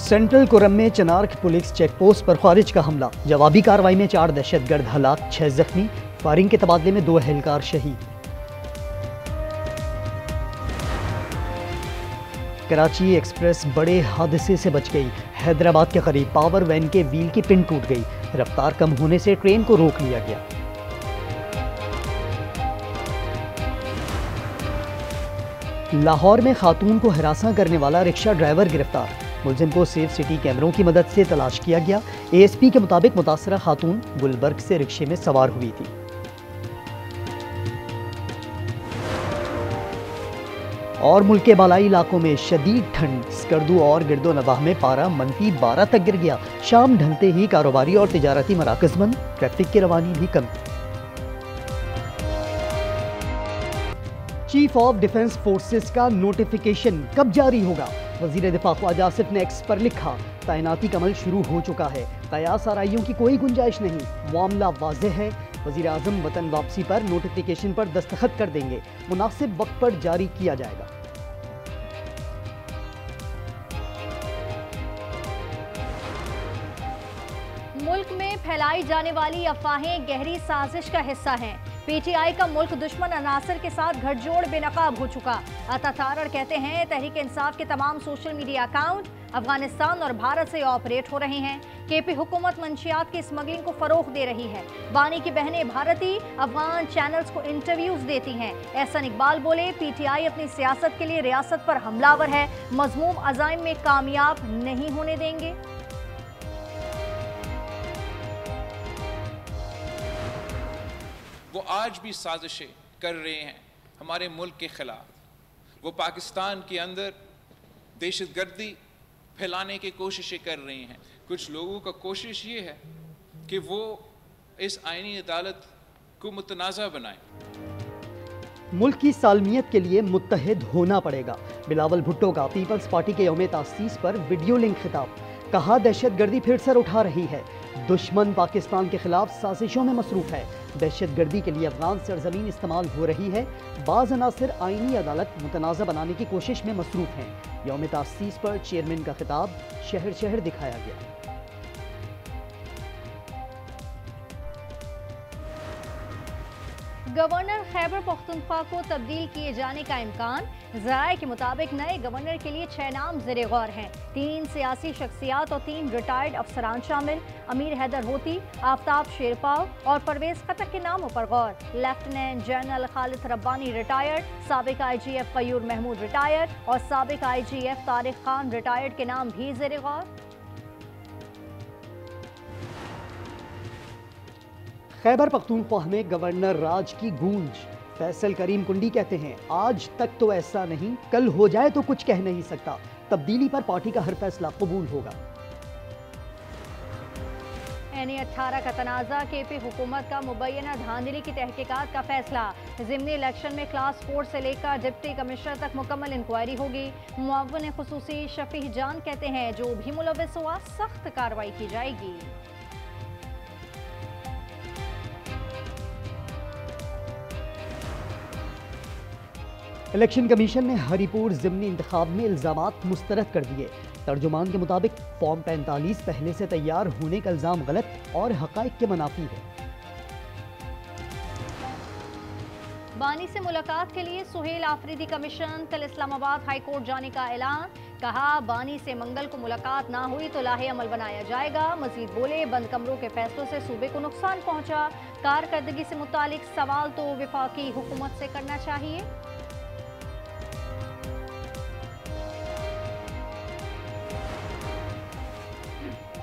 Central Kurram में चनार्क police check post पर खारिज का हमला। जवाबी कार्रवाई में 4 दहशतगर्द हलाक, 6 जख्मी। फायरिंग के तबादले में 2 एहलकार शहीद। कराची एक्सप्रेस बड़े हादसे से बच गई। हैदराबाद के करीब पावर वैन के व्हील की पिन टूट गई। रफ्तार कम होने से ट्रेन को रोक लिया गया। लाहौर में खातून को हरासा करने वाला रिक्शा ड्राइवर गिरफ्तार। मुलजिम को सेफ सिटी कैमरों की मदद से तलाश किया गया। एएसपी के मुताबिक मुतासरा खातून गुलबर्ग से रिक्शे में सवार हुई थी। और मुल्क के बालाई इलाकों में शदीद ठंड। स्कर्दू और गिरदो नवाह में पारा -12 तक गिर गया। शाम ढलते ही कारोबारी और तिजारती मराकज बंद, ट्रैफिक की रवानी भी कम। चीफ ऑफ डिफेंस फोर्सेस का नोटिफिकेशन कब जारी होगा? वजीर दिफा ख्वाजा आसिफ ने एक्स पर लिखा, तैनाती का अमल शुरू हो चुका है। कयास आराइयों की कोई गुंजाइश नहीं। मामला वाज़ेह है। वजीर आजम वतन वापसी पर नोटिफिकेशन पर दस्तखत कर देंगे। मुनासिब वक्त पर जारी किया जाएगा। मुल्क में फैलाई जाने वाली अफवाहें गहरी साजिश का हिस्सा हैं। पीटीआई का मुल्क दुश्मन अनासर के साथ गठजोड़ बेनकाब हो चुका। अता तारड़ कहते हैं तहरीक इंसाफ के तमाम सोशल मीडिया अकाउंट अफगानिस्तान और भारत से ऑपरेट हो रहे हैं। केपी हुकूमत मंशियात की स्मगलिंग को फरोग दे रही है। बानी की बहनें भारतीय अफगान चैनल्स को इंटरव्यूज देती हैं। एहसन इकबाल बोले, पीटीआई अपनी सियासत के लिए रियासत पर हमलावर है। मजमूम अज़ाइम में कामयाब नहीं होने देंगे। वो आज भी साजिशें कर रहे हैं हमारे मुल्क के खिलाफ। वो पाकिस्तान के अंदर दहशतगर्दी फैलाने की कोशिशें कर रहे हैं। कुछ लोगों का कोशिश ये है कि वो इस आईनी अदालत को मुतनाज़ा बनाएं। मुल्क की सालमियत के लिए मुत्तहिद होना पड़ेगा। बिलावल भुट्टो का पीपल्स पार्टी के यौम तासीस पर वीडियो लिंक खिताब। कहा, दहशतगर्दी फिर सर उठा रही है। दुश्मन पाकिस्तान के खिलाफ साजिशों में मसरूफ है। दहशतगर्दी के लिए अफगान सरजमीन इस्तेमाल हो रही है। बाज़ अनासिर आईनी अदालत मुतनाज़ा बनाने की कोशिश में मसरूफ हैं। यौम तासीस पर चेयरमैन का खिताब शहर शहर दिखाया गया। गवर्नर खैबर पख्तूनख्वा को तब्दील किए जाने का इम्कान। ज़राए के मुताबिक नए गवर्नर के लिए 6 नाम ज़ेरे गौर हैं। 3 सियासी शख्सियात और 3 रिटायर्ड अफसरान शामिल। अमीर हैदर होती, आफ्ताब शेरपाव और परवेज खटक के नामों पर गौर। Lieutenant general Khalid Rabbani retired, साबिक IGF कयूर महमूद रिटायर्ड और साबिक IGF तारिक खान रिटायर्ड के नाम भी ज़ेरे गौर। खैबर पख्तूनख्वा में गवर्नर राज की गूंज। फैसल करीम कुंडी कहते हैं, आज तक तो ऐसा नहीं, कल हो जाए तो कुछ कह नहीं सकता। तब्दीली पर पार्टी का हर फैसला कबूल होगा। NA-18 का तनाज़ा। केपी हुकूमत का मुबैना धांधली की तहकीकात का फैसला। ज़िमनी इलेक्शन में क्लास 4 से लेकर डिप्टी कमिश्नर तक मुकम्मल इंक्वायरी होगी। मुअव्विन खुसूसी शफीह जान कहते हैं, जो भी मुलव्विस हुआ सख्त कार्रवाई की जाएगी। इलेक्शन कमीशन ने हरिपुर ज़िमनी इंतखाब में इल्ज़ामात मुस्तरद कर दिए। तर्जुमान के मुताबिक फॉर्म 45 पहले से तैयार होने का इल्ज़ाम गलत और हक़ाइक़ के मुनाफी है। बानी से मुलाकात के लिए सुहेल आफरीदी कमीशन कल इस्लामाबाद हाई कोर्ट जाने का ऐलान। कहा, बानी से मंगल को मुलाकात ना हुई तो लाहे अमल बनाया जाएगा। मजीद बोले, बंद कमरों के फैसलों से सूबे को नुकसान पहुंचा। कारकर्दगी से मुतालिक सवाल तो वफाकी हुकूमत से करना चाहिए।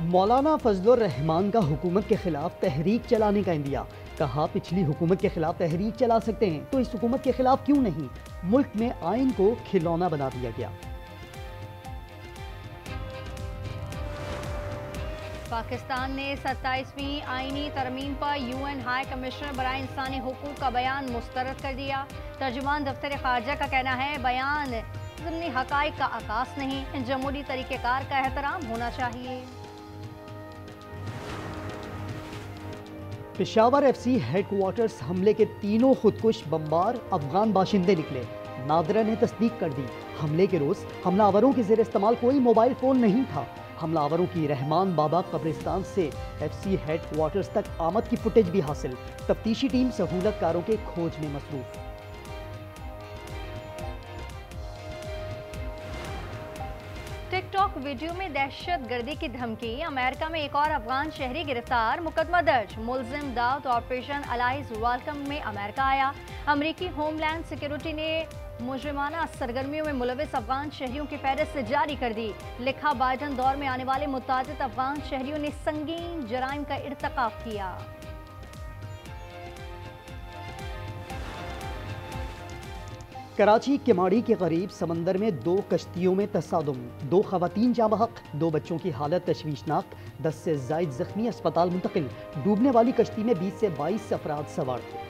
मौलाना फजलुर रहमान का हुकूमत के खिलाफ तहरीक चलाने का इंदिया। कहा, पिछली हुकूमत के खिलाफ तहरीक चला सकते हैं तो इस हुकूमत के खिलाफ क्यों नहीं? मुल्क में आइन को खिलौना बना दिया गया। पाकिस्तान ने 27वीं आईनी तरमीम पर UN हाई कमिश्नर बराए इंसानी हुकूक का बयान मुस्तरद कर दिया। तर्जुमान दफ्तर खारजा का कहना है, बयान ज़िमनी हक़ाइक़ का आकाश नहीं, जमहूरी तरीक़ेकार का एहतराम होना चाहिए। पेशावर FC हेडक्वार्टर्स हमले के तीनों खुदकुश बमबार अफगान बाशिंदे निकले। नादरा ने तस्दीक कर दी, हमले के रोज हमलावरों के ज़ेर इस्तेमाल कोई मोबाइल फोन नहीं था। हमलावरों की रहमान बाबा कब्रिस्तान से FC हेडक्वार्टर्स तक आमद की फुटेज भी हासिल। तफ्तीशी टीम सहूलतकारों के खोज में मसरूफ। टिकटॉक वीडियो में दहशतगर्दी की धमकी, अमेरिका में एक और अफगान शहरी गिरफ्तार, मुकदमा दर्ज। मुलजिम दाऊद ऑपरेशन अलाइज वेलकम में अमेरिका आया। अमेरिकी होमलैंड सिक्योरिटी ने मुजरिमाना सरगर्मियों में मुलविस अफगान शहरियों की फहरिस्त जारी कर दी। लिखा, बाइडन दौर में आने वाले मुतादिद अफगान शहरियों ने संगीन जराइम का इर्तिकाब किया। कराची किमाड़ी के करीब समंदर में 2 कश्तियों में तसादुम, 2 खवातीन जाँ बहक, 2 बच्चों की हालत तशवीशनाक, 10 से ज़ायद जख्मी अस्पताल मुंतकिल। डूबने वाली कश्ती में 20 से 22 अफराद सवार थे।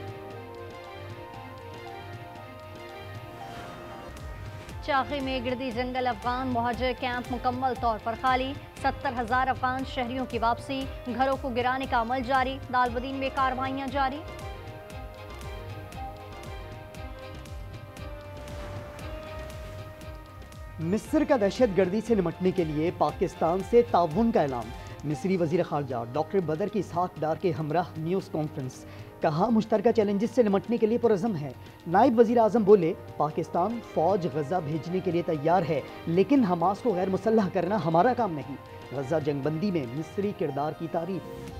चाखी में गिरदी जंगल अफगान मुहाजिर कैंप मुकम्मल तौर पर खाली। 70,000 अफगान शहरियों की वापसी, घरों को गिराने का अमल जारी। दालबदीन में कार्रवाइयां जारी। मिस्र का दहशतगर्दी से निपटने के लिए पाकिस्तान से ताउन का ऐलान। मिस्री वजीर खारजा डॉक्टर बदर की इसहाक डार के हमराह न्यूज़ कॉन्फ्रेंस। कहा, मुश्तरका चैलेंजेस से निपटने के लिए पुरज़म है। नायब वजीर आज़म बोले, पाकिस्तान फ़ौज गज़ा भेजने के लिए तैयार है, लेकिन हमास को गैर मुसल्लह करना हमारा काम नहीं। गज़ा जंगबंदी में मिस्री किरदार की तारीफ।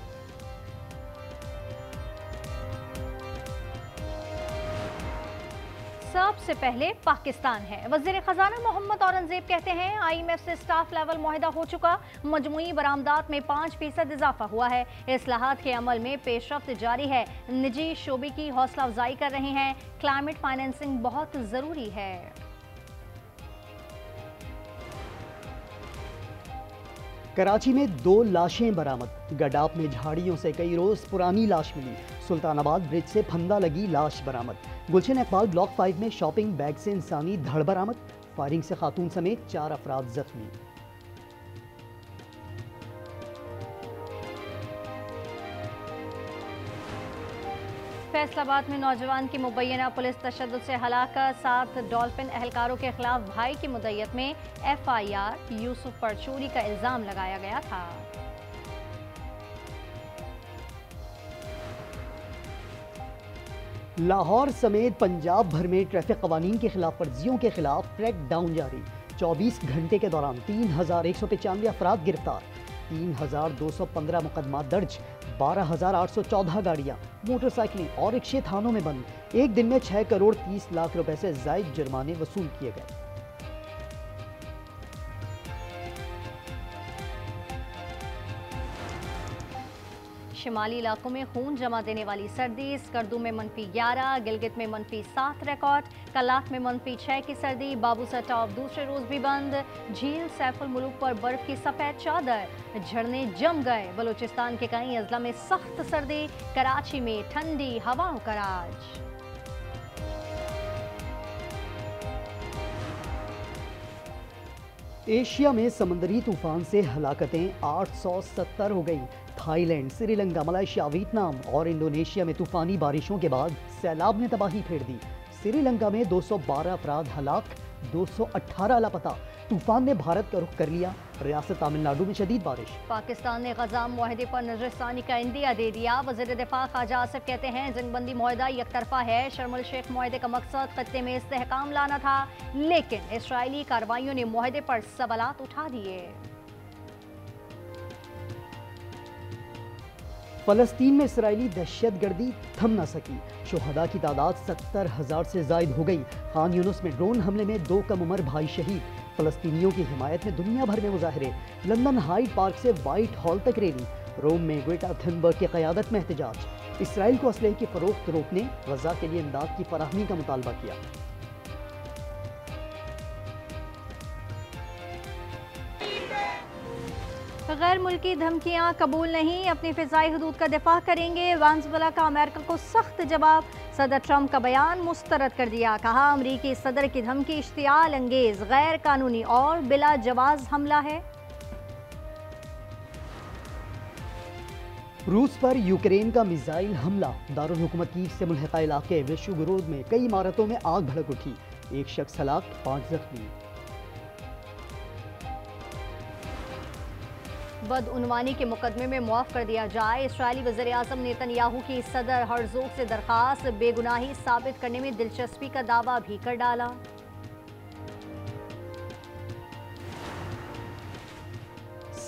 सबसे पहले पाकिस्तान है। वज़ीर ख़ज़ाना मोहम्मद औरंगज़ेब कहते हैं, IMF से स्टाफ लेवल मुआहदा हो चुका, मजमूई बरामदात में 5% इजाफा हुआ है। इस्लाहात के अमल में पेशरफ्त जारी है। निजी शोबे की हौसला अफजाई कर रहे हैं। क्लाइमेट फाइनेंसिंग बहुत ज़रूरी है। कराची में 2 लाशें बरामद। गडाप में झाड़ियों से कई रोज पुरानी लाश मिली। सुल्तानाबाद ब्रिज से फंदा लगी लाश बरामद। गुलशन इकबाल ब्लॉक 5 में शॉपिंग बैग से इंसानी धड़ बरामद। फायरिंग से खातून समेत 4 अफराद जख्मी। फैसलाबाद में नौजवान की मुबैना पुलिस तशद्दुद से हलाकत। 7 डॉल्फिन एहलकारों के खिलाफ भाई की मुद्दत में FIR। यूसुफ पर चोरी का इल्जाम लगाया गया था। लाहौर समेत पंजाब भर में ट्रैफिक कवानीन की खिलाफ वर्जियों के खिलाफ क्रैकडाउन जारी। 24 घंटे के दौरान 3195 अफराद गिरफ्तार, 3215 मुकदमा दर्ज, 12814 गाड़ियां, मोटरसाइकिलें और रिक्शे थानों में बंद। एक दिन में 6 करोड़ 30 लाख रुपए से जायद जुर्माने वसूल किए गए। शिमाली इलाकों में खून जमा देने वाली सर्दी। स्कर्दू में -11, गिलगित में -7 रिकॉर्ड। कलात में -6 की सर्दी। बाबूसर टॉप दूसरे रोज भी बंद। झील सैफुल मुलूक पर बर्फ की सफेद चादर, झरने जम गए। बलूचिस्तान के कई अजला में सख्त सर्दी। कराची में ठंडी हवाओं का राज। एशिया में समंदरी तूफान से हलाकतें 870 हो गई। थाईलैंड, श्रीलंका, मलेशिया, वियतनाम और इंडोनेशिया में तूफानी बारिशों के बाद सैलाब ने तबाही फेर दी। श्रीलंका में 212 अफराद हलाक, 218 लापता। तूफान ने भारत का रुख कर लिया। रियासत तमिलनाडु में शदीद बारिश। पाकिस्तान ने गज़ा मुआहदे पर नजरसानी का इंदिया दे दिया। वज़ीर दिफा ख्वाजा आसिफ कहते हैं, जंगबंदी मुआहदा यकतरफा है। शर्म अल शेख मुआहदे का मकसद खत्ते में इस्तेहकाम लाना था, लेकिन इसराइली कार्रवाइयों ने मुआहदे पर सवालात उठा दिए। फलस्तीन में इसराइली दहशतगर्दी थम न सकी। शुहदा की तादाद 70,000 से जायद हो गई। खान यूनुस में ड्रोन हमले में 2 कम उम्र भाई शहीद। फलस्तीनियों की हिमायत में दुनिया भर में मुजाहरे। लंदन हाइड पार्क से व्हाइट हॉल तक रैली। रोम में ग्रेटा थनबर्ग की क़यादत में एहतजाज। इसराइल को असलहे की फरोख्त रोकने, गजा के लिए इमदाद की फराहमी का मुतालबा किया। गैर मुल्की धमकियां कबूल नहीं, अपनी फ़िज़ाई हदूद का दिफा करेंगे। वेनेज़ुएला का अमेरिका को सख्त जवाब। सदर ट्रंप का बयान मुस्तरद कर दिया। कहा, अमरीकी सदर की धमकी इश्तियाल अंगेज, गैर कानूनी और बिला जवाज हमला है। रूस पर यूक्रेन का मिसाइल हमला। दारुल हुकूमत कीव से मुल्हिका इलाके विश्वगरोद में कई इमारतों में आग भड़क उठी। 1 शख्स हलाक, 5 जख्मी। बदउनवानी के मुकदमे में मुआफ कर दिया जाए। इस्राएली वज़ीर-ए-आज़म नेतन्याहू की सदर हर्ज़ोग से दरखास्त, बेगुनाही साबित करने में दिलचस्पी का दावा भी कर डाला।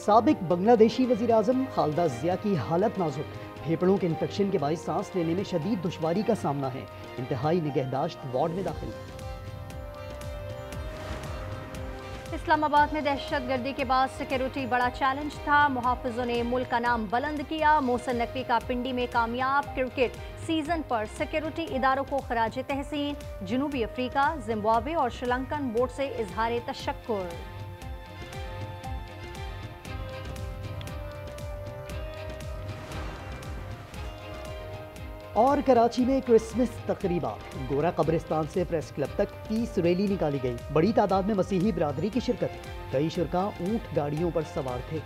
साबिक बांग्लादेशी वज़ीर-ए-आज़म खालिदा ज़िया की हालत नाजुक, फेफड़ों के इन्फेक्शन के बायस सांस लेने में शदीद दुश्वारी का सामना है, इंतहाई निगहदाश्त वार्ड में दाखिल। इस्लामाबाद में दहशतगर्दी के बाद सिक्योरिटी बड़ा चैलेंज था। मुहाफिजों ने मुल्क का नाम बुलंद किया। मोहसिन नकवी का पिंडी में कामयाब क्रिकेट सीजन पर सिक्योरिटी इदारों को खराज तहसीन। जनूबी अफ्रीका, जिम्बाब्वे और श्रीलंकन बोर्ड से इजहार तशक्कुर। और कराची में क्रिसमस तकरीबा, गोरा कब्रिस्तान से प्रेस क्लब तक पीस रैली निकाली गई। बड़ी तादाद में मसीही बिरादरी की शिरकत, कई शुरका ऊंट गाड़ियों पर सवार थे।